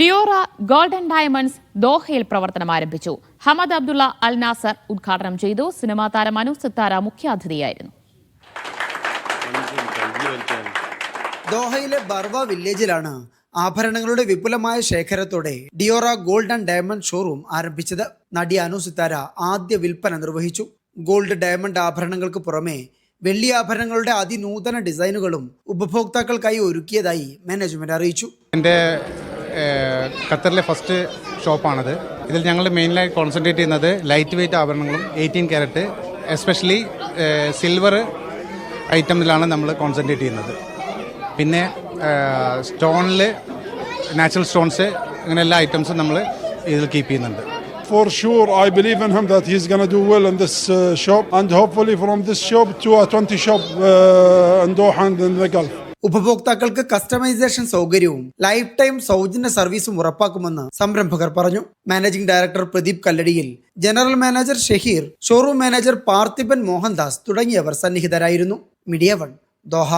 Deora golden diamonds ദോഹയിൽ പ്രവർത്തനം ആരംഭിച്ചു. ഹമദ് അബ്ദുള്ള അൽ നാസർ ഉദ്ഘാടനം ചെയ്തു. സിനിമാ താരം അനു സിത്താര മുഖ്യാതിഥിയായിരുന്നു. ദോഹയിലെ ബർവ വില്ലേജിലാണ് ആഭരണങ്ങളുടെ വിപുലമായ ശേഖരത്തോടെ Diora gold and diamond showroom ആരംഭിച്ചത്. നടി അനു സിത്താര ആദ്യ വിൽപ്പന നിർവഹിച്ചു. ഗോൾഡ് ഡയമണ്ട് ആഭരണങ്ങൾക്ക് പുറമെ വെള്ളി ആഭരണങ്ങളുടെ അതിനൂതന ഡിസൈനുകളും ഉപഭോക്താക്കൾക്കായി ഒരുക്കിയതായി മാനേജ്മെന്റ് അറിയിച്ചു. ഖത്തറിലെ ഫസ്റ്റ് ഷോപ്പാണത്. ഇതിൽ ഞങ്ങൾ മെയിനായി കോൺസെൻട്രേറ്റ് ചെയ്യുന്നത് ലൈറ്റ് വെയ്റ്റ് ആഭരണങ്ങളും 18 ക്യാരറ്റ് എസ്പെഷ്യലി സിൽവർ ഐറ്റമിലാണ് നമ്മൾ കോൺസെൻട്രേറ്റ് ചെയ്യുന്നത്. പിന്നെ സ്റ്റോണിൽ നാച്ചുറൽ സ്റ്റോൺസ് അങ്ങനെ എല്ലാ ഐറ്റംസും നമ്മൾ ഇതിൽ കീപ്പ് ചെയ്യുന്നുണ്ട്. For sure, I believe in him that he's going to do well in this shop and hopefully from this shop to a 20 shop in Doha and in the Gulf. ഉപഭോക്താക്കൾക്ക് customization സൗകര്യവും life time സൗജന്യ സർവീസും ഉറപ്പാക്കുമെന്ന് സംരംഭകർ പറഞ്ഞു. Managing director Pradeep കല്ലടിയിൽ, general manager Shaheer, showroom manager Parthiban Mohandas തുടങ്ങിയവർ സന്നിഹിതരായിരുന്നു. Media 1 Doha.